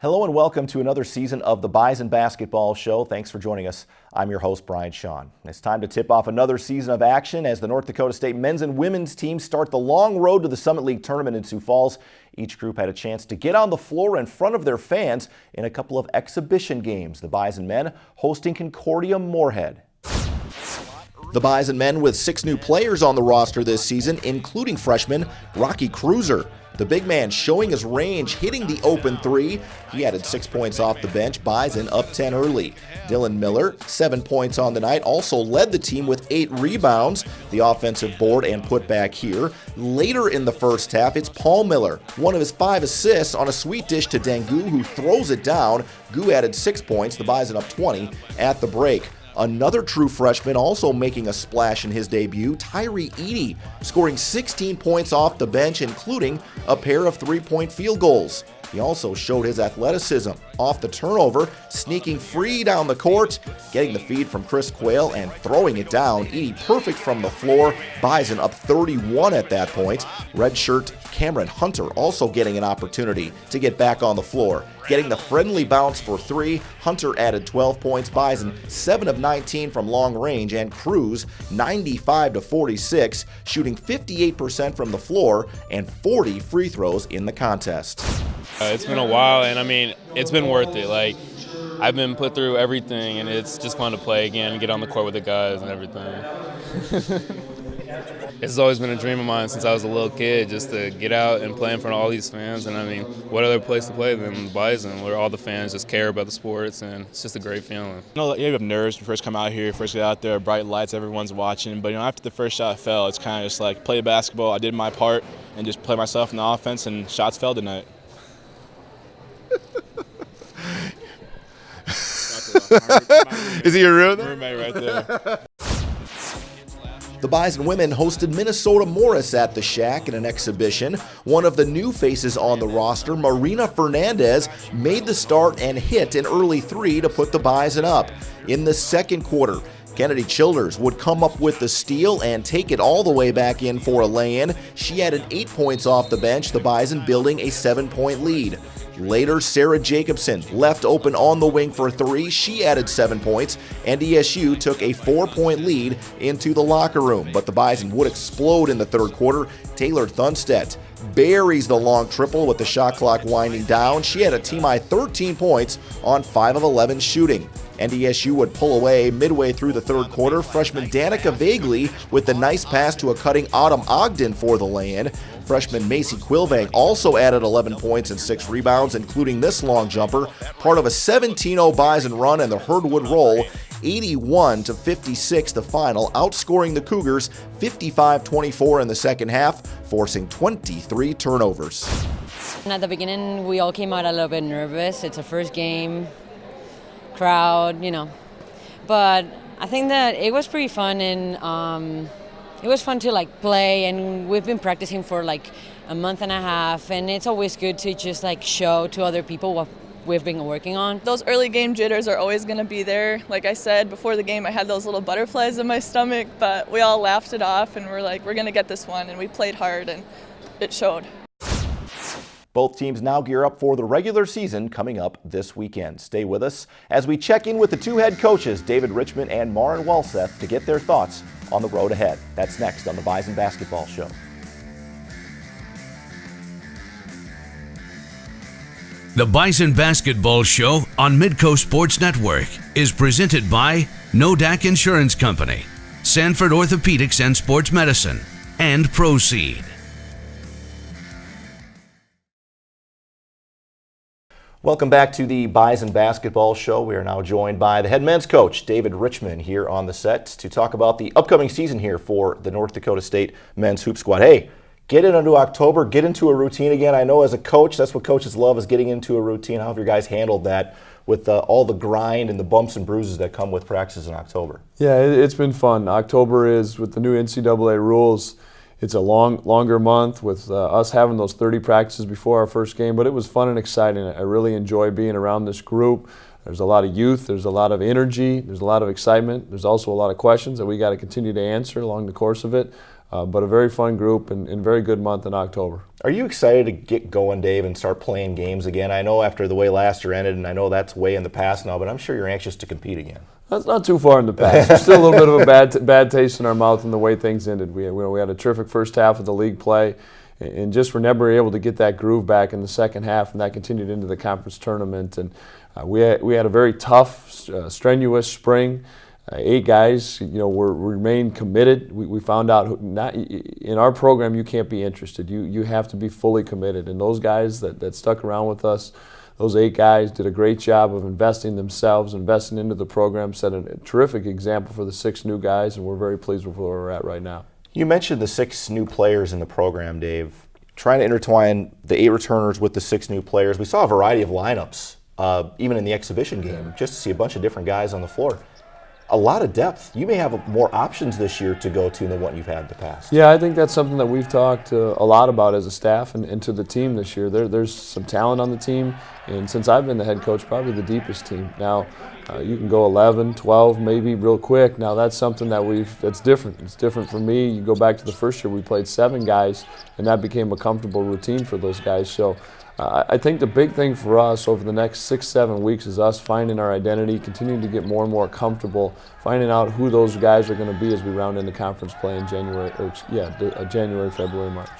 Hello and welcome to another season of the Bison Basketball Show. Thanks for joining us. I'm your host, Shawn. It's time to tip off another season of action as the North Dakota State men's and women's teams start the long road to the Summit League tournament in Sioux Falls. Each group had a chance to get on the floor in front of their fans in a couple of exhibition games. The Bison men hosting Concordia Moorhead. The Bison men with 6 new players on the roster this season, including freshman Rocky Cruiser. The big man showing his range, hitting the open three. He added 6 points off the bench. Bison up 10 early. Dylan Miller, 7 points on the night, also led the team with 8 rebounds. The offensive board and putback here. Later in the first half, it's Paul Miller, one of his 5 assists on a sweet dish to Dengu, who throws it down. Gu added 6 points, the Bison up 20 at the break. Another true freshman also making a splash in his debut, Tyree Edey, scoring 16 points off the bench, including a pair of 3-point field goals. He also showed his athleticism off the turnover, sneaking free down the court, getting the feed from Chris Quayle and throwing it down. Edey perfect from the floor. Bison up 31 at that point. Redshirt Cameron Hunter also getting an opportunity to get back on the floor. Getting the friendly bounce for 3, Hunter added 12 points. Bison 7 of 19 from long range, and Cruz 95 to 46, shooting 58% from the floor and 40 free throws in the contest. It's been a while, and I mean, it's been worth it. Like, I've been put through everything, and it's just fun to play again and get on the court with the guys and everything. It's always been a dream of mine since I was a little kid, just to get out and play in front of all these fans. And I mean, what other place to play than Bison, where all the fans just care about the sports, and it's just a great feeling. You know, you have nerves when you first come out here, first get out there, bright lights, everyone's watching. But you know, after the first shot fell, it's kind of just like play basketball. I did my part and just play myself in the offense, and shots fell tonight. Is he your roommate right there? The Bison women hosted Minnesota Morris at the Shack in an exhibition. One of the new faces on the roster, Marina Fernandez, made the start and hit an early 3 to put the Bison up. In the second quarter, Kennedy Childers would come up with the steal and take it all the way back in for a lay-in. She added 8 points off the bench, the Bison building a 7-point lead. Later, Sarah Jacobson left open on the wing for 3. She added 7 points. NDSU took a 4-point lead into the locker room, but the Bison would explode in the third quarter. Taylor Thunstedt buries the long triple with the shot clock winding down. She had a team-high 13 points on 5 of 11 shooting. NDSU would pull away midway through the third quarter. Freshman Danica Vagley with the nice pass to a cutting Autumn Ogden for the lay-in. Freshman Macy Quilvang also added 11 points and 6 rebounds, including this long jumper, part of a 17-0 Bison run, and the herd would roll 81 to 56 the final, outscoring the Cougars 55-24 in the second half, forcing 23 turnovers. And at the beginning, we all came out a little bit nervous. It's a first game, crowd, you know. But I think that it was pretty fun, and it was fun to like play, and we've been practicing for like a month and a half, and it's always good to just like show to other people what we've been working on. Those early game jitters are always going to be there. Like I said, before the game I had those little butterflies in my stomach, but we all laughed it off and we're like, we're going to get this one, and we played hard and it showed. Both teams now gear up for the regular season coming up this weekend. Stay with us as we check in with the 2 head coaches, David Richman and Maren Walseth, to get their thoughts on the road ahead. That's next on the Bison Basketball Show. The Bison Basketball Show on Midco Sports Network is presented by Nodak Insurance Company, Sanford Orthopedics and Sports Medicine, and Proceed. Welcome back to the Bison Basketball Show. We are now joined by the head men's coach, David Richman, here on the set to talk about the upcoming season here for the North Dakota State men's hoop squad. Hey, get into October, get into a routine again. I know as a coach, that's what coaches love, is getting into a routine. How have your guys handled that with all the grind and the bumps and bruises that come with practices in October? Yeah, it's been fun. October is, with the new NCAA rules, it's a longer month with us having those 30 practices before our first game, but it was fun and exciting. I really enjoy being around this group. There's a lot of youth, there's a lot of energy, there's a lot of excitement. There's also a lot of questions that we got to continue to answer along the course of it. but a very fun group and very good month in October. Are you excited to get going, Dave, and start playing games again? I know after the way last year ended, and I know that's way in the past now, but I'm sure you're anxious to compete again. That's not too far in the past. There's still a little bit of a bad taste in our mouth in the way things ended. We had a terrific first half of the league play, and just were never able to get that groove back in the second half, and that continued into the conference tournament. And we had a very tough, strenuous spring. 8 guys, remained committed. We found out in our program you can't be interested. You have to be fully committed. And those guys that stuck around with us, those 8 guys did a great job of investing themselves, investing into the program, set a terrific example for the 6 new guys, and we're very pleased with where we're at right now. You mentioned the 6 new players in the program, Dave. Trying to intertwine the 8 returners with the 6 new players. We saw a variety of lineups, even in the exhibition game, just to see a bunch of different guys on the floor. A lot of depth. You may have more options this year to go to than what you've had in the past. Yeah, I think that's something that we've talked a lot about as a staff and to the team this year. There's some talent on the team, and since I've been the head coach, probably the deepest team. Now, you can go 11, 12, maybe real quick. Now, that's something that's different. It's different for me. You go back to the first year, we played 7 guys, and that became a comfortable routine for those guys. So I think the big thing for us over the next 6-7 weeks is us finding our identity, continuing to get more and more comfortable, finding out who those guys are going to be as we round into conference play in January, February, March.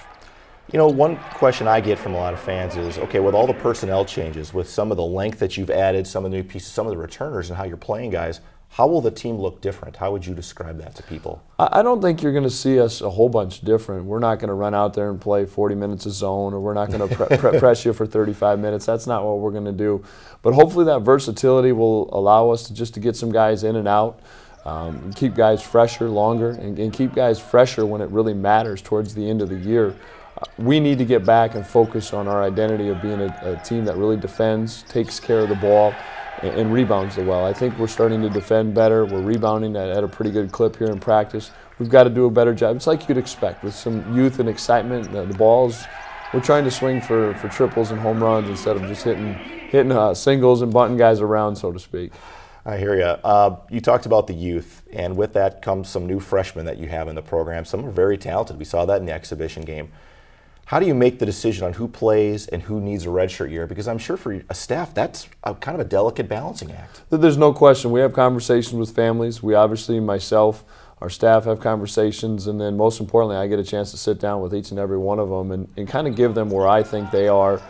You know, one question I get from a lot of fans is, okay, with all the personnel changes, with some of the length that you've added, some of the new pieces, some of the returners and how you're playing guys, how will the team look different? How would you describe that to people? I don't think you're going to see us a whole bunch different. We're not going to run out there and play 40 minutes of zone, or we're not going to press you for 35 minutes. That's not what we're going to do. But hopefully that versatility will allow us to get some guys in and out, keep guys fresher longer, and keep guys fresher when it really matters towards the end of the year. We need to get back and focus on our identity of being a team that really defends, takes care of the ball, and rebounds well. I think we're starting to defend better. We're rebounding at a pretty good clip here in practice. We've got to do a better job. It's like you'd expect with some youth and excitement. The balls, we're trying to swing for triples and home runs instead of just hitting singles and bunting guys around, so to speak. I hear you. You talked about the youth, and with that comes some new freshmen that you have in the program. Some are very talented. We saw that in the exhibition game. How do you make the decision on who plays and who needs a redshirt year? Because I'm sure for a staff, that's kind of a delicate balancing act. There's no question. We have conversations with families. We obviously, myself, our staff have conversations, and then most importantly, I get a chance to sit down with each and every one of them and kind of give them where I think they are,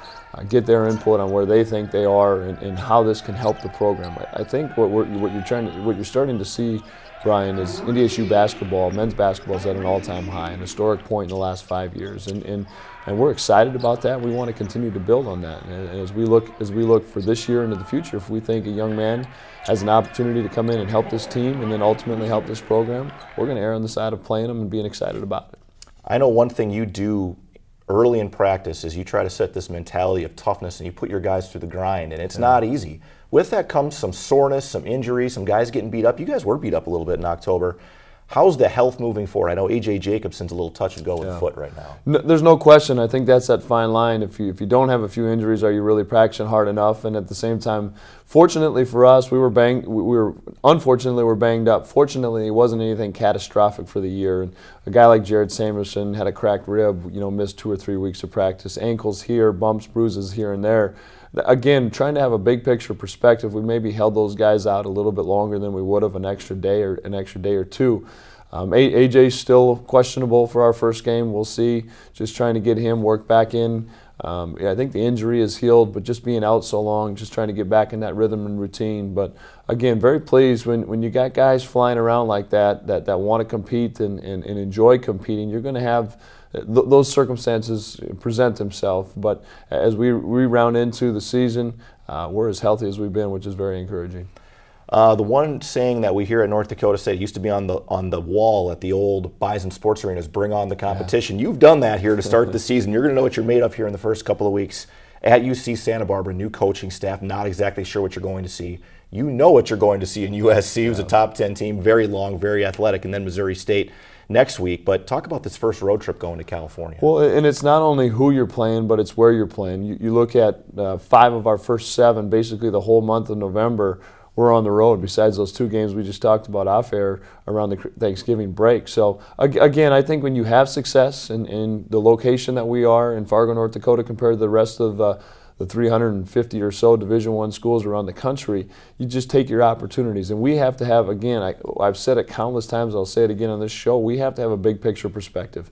get their input on where they think they are and how this can help the program. I think what you're starting to see, Brian, is NDSU basketball, men's basketball is at an all-time high, an historic point in the last 5 years, and we're excited about that. We want to continue to build on that. And as we look for this year into the future, if we think a young man has an opportunity to come in and help this team and then ultimately help this program, we're going to err on the side of playing them and being excited about it. I know one thing you do early in practice is you try to set this mentality of toughness and you put your guys through the grind, and it's not easy. With that comes some soreness, some injuries, some guys getting beat up. You guys were beat up a little bit in October. How's the health moving forward? I know A.J. Jacobson's a little touch and go with the foot right now. No, there's no question. I think that's that fine line. If you don't have a few injuries, are you really practicing hard enough? And at the same time, fortunately for us, unfortunately we're banged up. Fortunately, it wasn't anything catastrophic for the year. And a guy like Jared Samerson had a cracked rib, missed 2 or 3 weeks of practice. Ankles here, bumps, bruises here and there. Again, trying to have a big picture perspective, we maybe held those guys out a little bit longer than we would have, an extra day or two. AJ's still questionable for our first game. We'll see. Just trying to get him worked back in. I think the injury is healed, but just being out so long, just trying to get back in that rhythm and routine. But again, very pleased when you got guys flying around like that want to compete and enjoy competing. You're going to have those circumstances present themselves, but as we round into the season, we're as healthy as we've been, which is very encouraging. The one saying that we hear at North Dakota State, used to be on the wall at the old Bison Sports Arena, is bring on the competition. Yeah. You've done that here to start the season. You're going to know what you're made of here in the first couple of weeks. At UC Santa Barbara, new coaching staff, not exactly sure what you're going to see. You know what you're going to see in USC, who's a top 10 team, very long, very athletic, and then Missouri State next week. But talk about this first road trip going to California. Well, and it's not only who you're playing, but it's where you're playing. You look at 5 of our first 7, basically the whole month of November, we're on the road, besides those 2 games we just talked about off air around the Thanksgiving break. So again, I think when you have success in the location that we are in Fargo, North Dakota, compared to the rest of the 350 or so Division I schools around the country, you just take your opportunities. And we have to have, again, I've said it countless times, I'll say it again on this show, we have to have a big picture perspective.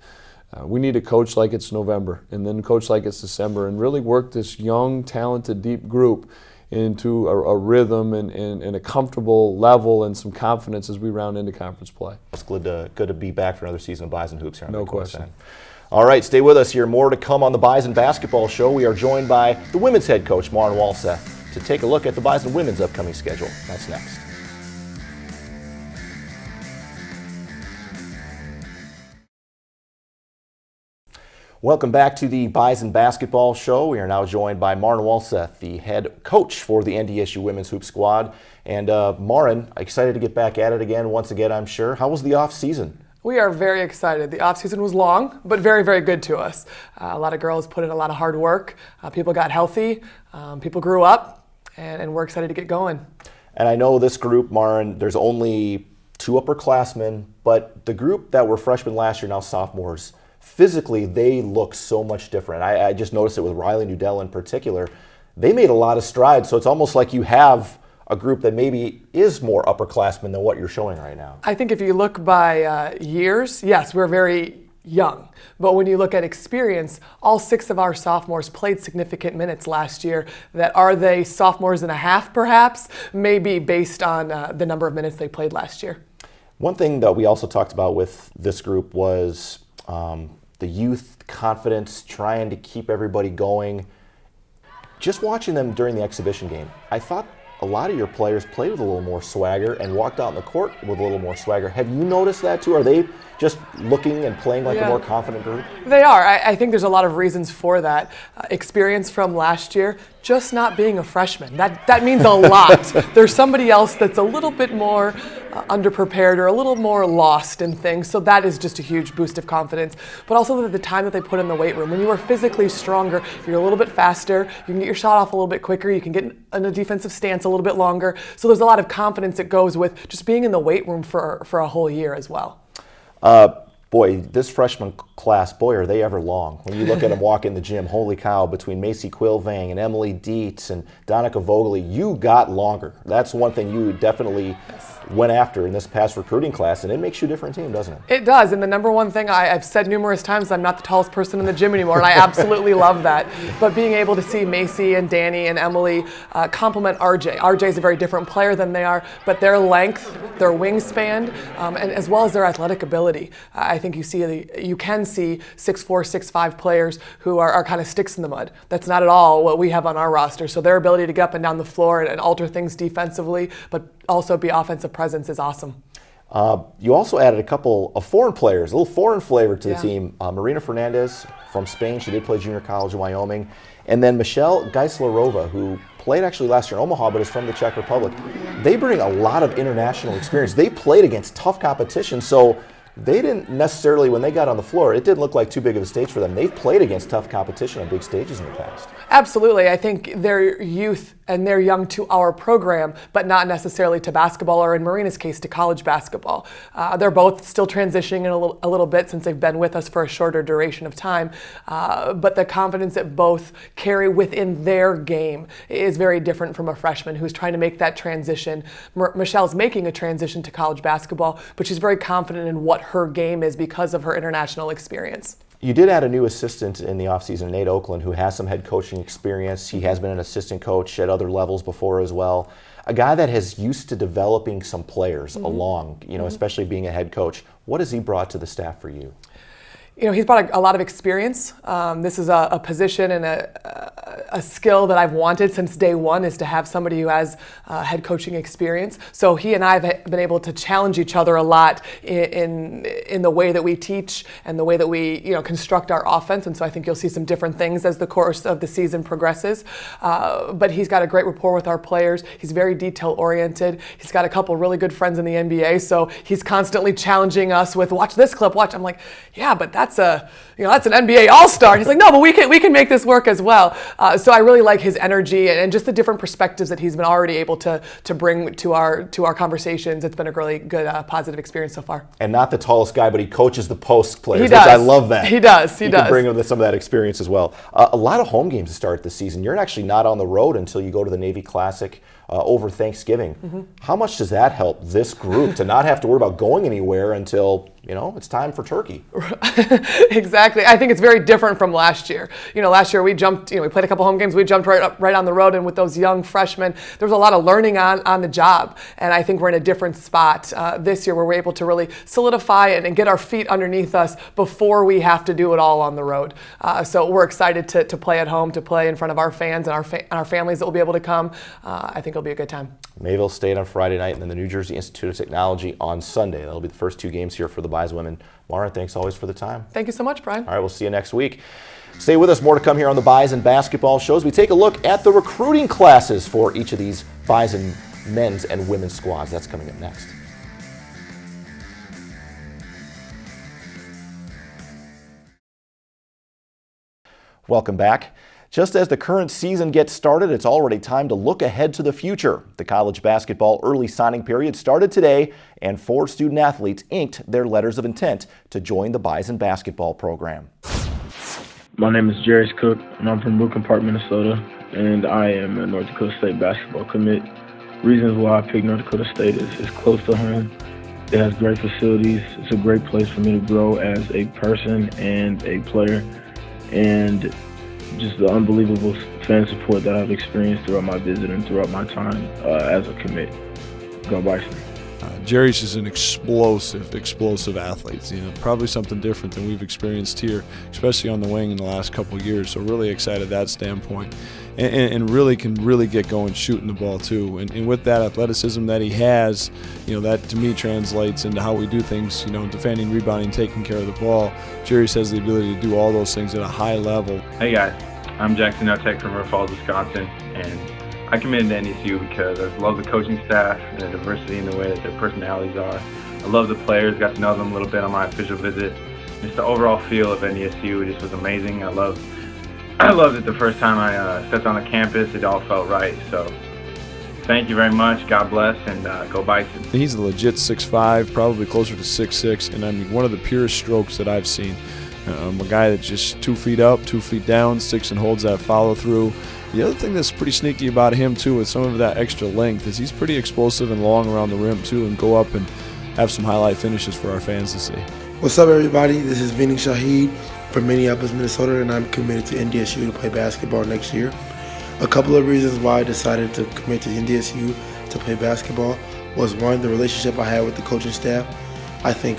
We need to coach like it's November, and then coach like it's December, and really work this young, talented, deep group into a rhythm and a comfortable level and some confidence as we round into conference play. It's good to be back for another season of Bison Hoops here on No MidcoSN. question. All right, stay with us here. More to come on the Bison Basketball Show. We are joined by the women's head coach, Maren Walseth, to take a look at the Bison women's upcoming schedule. That's next. Welcome back to the Bison Basketball Show. We are now joined by Maren Walseth, the head coach for the NDSU women's hoop squad. And Maren, excited to get back at it again, once again, I'm sure. How was the off season? We are very excited. The off-season was long, but very, very good to us. A lot of girls put in a lot of hard work. People got healthy. People grew up, and we're excited to get going. And I know this group, Maren, there's only 2 upperclassmen, but the group that were freshmen last year, now sophomores, physically they look so much different. I just noticed it with Riley Nudell in particular. They made a lot of strides, so it's almost like you have a group that maybe is more upperclassmen than what you're showing right now. I think if you look by years, yes, we're very young. But when you look at experience, all 6 of our sophomores played significant minutes last year. That are they sophomores and a half, perhaps? Maybe based on the number of minutes they played last year. One thing that we also talked about with this group was the youth confidence, trying to keep everybody going. Just watching them during the exhibition game, I thought a lot of your players played with a little more swagger and walked out in the court with a little more swagger. Have you noticed that too? Are they just looking and playing like a more confident group? They are. I think there's a lot of reasons for that. Experience from last year, just not being a freshman. That means a lot. There's somebody else that's a little bit more underprepared or a little more lost in things, so that is just a huge boost of confidence. But also the time that they put in the weight room. When you are physically stronger, you're a little bit faster, you can get your shot off a little bit quicker, you can get in a defensive stance a little bit longer. So there's a lot of confidence that goes with just being in the weight room for a whole year as well. Boy, this freshman class, boy, are they ever long. When you look at them walk in the gym, holy cow, between Macy Quilvang and Emily Dietz and Donica Vogely, you got longer. That's one thing you definitely went after in this past recruiting class, and it makes you a different team, doesn't it? It does, and the number one thing I've said numerous times, I'm not the tallest person in the gym anymore, and I absolutely love that. But being able to see Macy and Danny and Emily compliment RJ. RJ is a very different player than they are, but their length, their wingspan, and as well as their athletic ability. I think you can see 6'4", 6'5" players who are kind of sticks in the mud. That's not at all what we have on our roster. So their ability to get up and down the floor and alter things defensively, but also be offensive presence is awesome. You also added a couple of foreign players, a little foreign flavor to the team. Marina Fernandez from Spain, she did play junior college in Wyoming. And then Michelle Geislerova, who played actually last year in Omaha, but is from the Czech Republic. They bring a lot of international experience. They played against tough competition, so they didn't necessarily, when they got on the floor, it didn't look like too big of a stage for them. They've played against tough competition on big stages in the past. Absolutely. I think they're youth and they're young to our program, but not necessarily to basketball, or in Marina's case, to college basketball. They're both still transitioning in a little bit since they've been with us for a shorter duration of time. But the confidence that both carry within their game is very different from a freshman who's trying to make that transition. Michelle's making a transition to college basketball, but she's very confident in what her game is because of her international experience. You did add a new assistant in the offseason, Nate Oakland, who has some head coaching experience. He has been an assistant coach at other levels before as well. A guy that has used to developing some players along, especially being a head coach. What has he brought to the staff for you? He's brought a lot of experience. This is a position and a skill that I've wanted since day one, is to have somebody who has head coaching experience. So he and I have been able to challenge each other a lot in the way that we teach and the way that we construct our offense. And so I think you'll see some different things as the course of the season progresses. But he's got a great rapport with our players. He's very detail oriented. He's got a couple really good friends in the NBA. So he's constantly challenging us with, watch this clip, watch. I'm like, yeah, but that's an NBA All-Star. And he's like, no, but we can make this work as well. So I really like his energy and just the different perspectives that he's been already able to bring to our conversations. It's been a really good, positive experience so far. And not the tallest guy, but he coaches the post players, He does. which I love that. He does. He does. Can bring him some of that experience as well. A lot of home games to start this season. You're actually not on the road until you go to the Navy Classic over Thanksgiving. Mm-hmm. How much does that help this group to not have to worry about going anywhere until, it's time for turkey? Exactly. I think it's very different from last year. Last year we jumped, we played a couple home games, we jumped right on the road, and with those young freshmen, there was a lot of learning on the job. And I think we're in a different spot this year where we're able to really solidify it and get our feet underneath us before we have to do it all on the road. So we're excited to play at home, to play in front of our fans and our families that will be able to come. I think it'll be a good time. Mayville State on Friday night, and then the New Jersey Institute of Technology on Sunday. That'll be the first 2 games here for the Bison women. Maren, thanks always for the time. Thank you so much, Brian. All right, we'll see you next week. Stay with us. More to come here on the Bison Basketball Show as we take a look at the recruiting classes for each of these Bison men's and women's squads. That's coming up next. Welcome back. Just as the current season gets started, it's already time to look ahead to the future. The college basketball early signing period started today, and 4 student athletes inked their letters of intent to join the Bison basketball program. My name is Jarius Cook, and I'm from Brooklyn Park, Minnesota, and I am a North Dakota State basketball commit. Reasons why I picked North Dakota State is it's close to home. It has great facilities. It's a great place for me to grow as a person and a player, and just the unbelievable fan support that I've experienced throughout my visit and throughout my time as a commit. Go Bison. Jerry's is an explosive athlete. Probably something different than we've experienced here, especially on the wing in the last couple of years. So really excited that standpoint, and really can get going shooting the ball too. And with that athleticism that he has, that to me translates into how we do things. Defending, rebounding, taking care of the ball. Jerry has the ability to do all those things at a high level. Hey guys, I'm Jackson Nutek from River Falls, Wisconsin, and I committed to NDSU because I love the coaching staff and the diversity in the way that their personalities are. I love the players, got to know them a little bit on my official visit. Just the overall feel of NDSU just was amazing. I loved it the first time I stepped on the campus. It all felt right. So thank you very much. God bless, and go Bison. He's a legit 6'5", probably closer to 6'6", and I mean one of the purest strokes that I've seen. A guy that's just 2 feet up, 2 feet down, sticks and holds that follow through. The other thing that's pretty sneaky about him too, with some of that extra length, is he's pretty explosive and long around the rim too, and go up and have some highlight finishes for our fans to see. What's up, everybody? This is Vinny Shahid from Minneapolis, Minnesota, and I'm committed to NDSU to play basketball next year. A couple of reasons why I decided to commit to NDSU to play basketball was, one, the relationship I had with the coaching staff. I think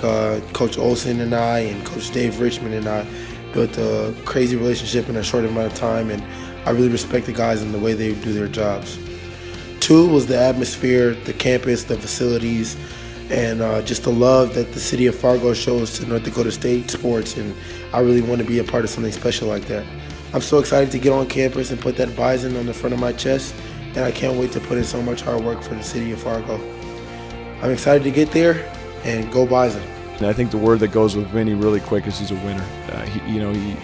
Coach Olsen and I and Coach Dave Richman and I built a crazy relationship in a short amount of time, and I really respect the guys and the way they do their jobs. 2 was the atmosphere, the campus, the facilities, and just the love that the city of Fargo shows to North Dakota State sports, and I really want to be a part of something special like that. I'm so excited to get on campus and put that Bison on the front of my chest, and I can't wait to put in so much hard work for the city of Fargo. I'm excited to get there, and go Bison. And I think the word that goes with Vinny really quick is he's a winner.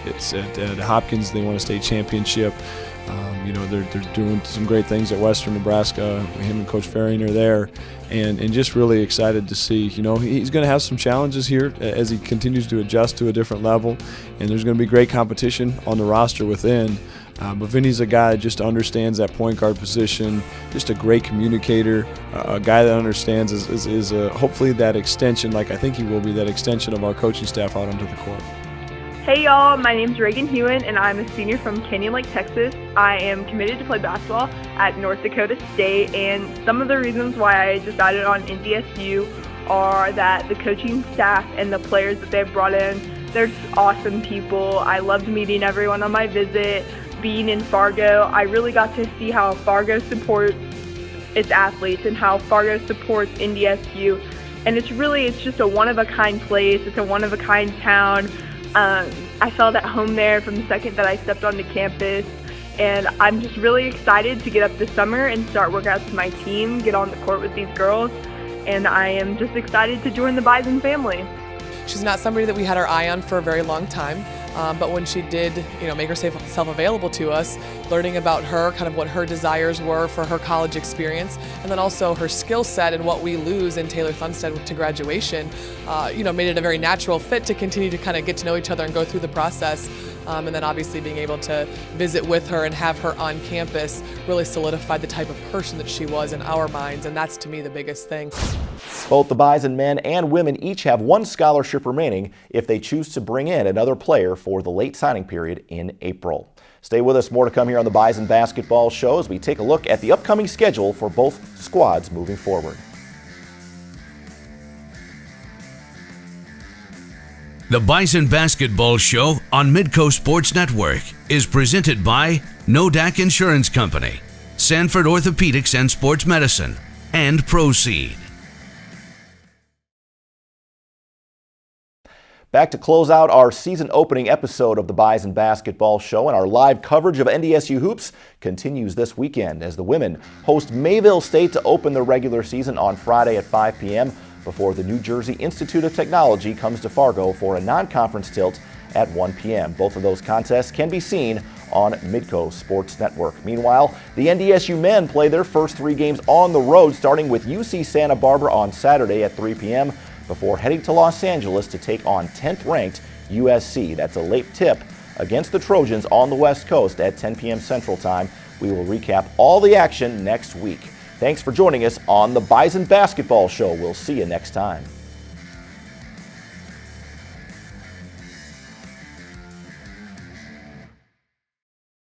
It's at Hopkins, they won a state championship. They're doing some great things at Western Nebraska. Him and Coach Ferring are there, and just really excited to see. He's going to have some challenges here as he continues to adjust to a different level, and there's going to be great competition on the roster within. But Vinny's a guy that just understands that point guard position, just a great communicator, a guy that understands is hopefully that extension, like I think he will be, that extension of our coaching staff out onto the court. Hey y'all, my name's Reagan Hewen and I'm a senior from Canyon Lake, Texas. I am committed to play basketball at North Dakota State, and some of the reasons why I decided on NDSU are that the coaching staff and the players that they've brought in, they're just awesome people. I loved meeting everyone on my visit. Being in Fargo, I really got to see how Fargo supports its athletes and how Fargo supports NDSU. And it's just a one-of-a-kind place. It's a one-of-a-kind town. I felt at home there from the second that I stepped onto campus. And I'm just really excited to get up this summer and start workouts with my team, get on the court with these girls. And I am just excited to join the Bison family. She's not somebody that we had our eye on for a very long time. But when she did, make herself available to us, learning about her, kind of what her desires were for her college experience, and then also her skill set and what we lose in Taylor Thunstead to graduation, made it a very natural fit to continue to kind of get to know each other and go through the process. And then obviously being able to visit with her and have her on campus really solidified the type of person that she was in our minds, and that's to me the biggest thing. Both the Bison men and women each have one scholarship remaining if they choose to bring in another player for the late signing period in April. Stay with us, more to come here on the Bison Basketball Show as we take a look at the upcoming schedule for both squads moving forward. The Bison Basketball Show on Midco Sports Network is presented by NODAC Insurance Company, Sanford Orthopedics and Sports Medicine, and Proceed. Back to close out our season opening episode of the Bison Basketball Show, and our live coverage of NDSU hoops continues this weekend as the women host Mayville State to open their regular season on Friday at 5 p.m. before the New Jersey Institute of Technology comes to Fargo for a non-conference tilt at 1 p.m. Both of those contests can be seen on Midco Sports Network. Meanwhile, the NDSU men play their first 3 games on the road, starting with UC Santa Barbara on Saturday at 3 p.m. before heading to Los Angeles to take on 10th-ranked USC. That's a late tip against the Trojans on the West Coast at 10 p.m. Central Time. We will recap all the action next week. Thanks for joining us on the Bison Basketball Show. We'll see you next time.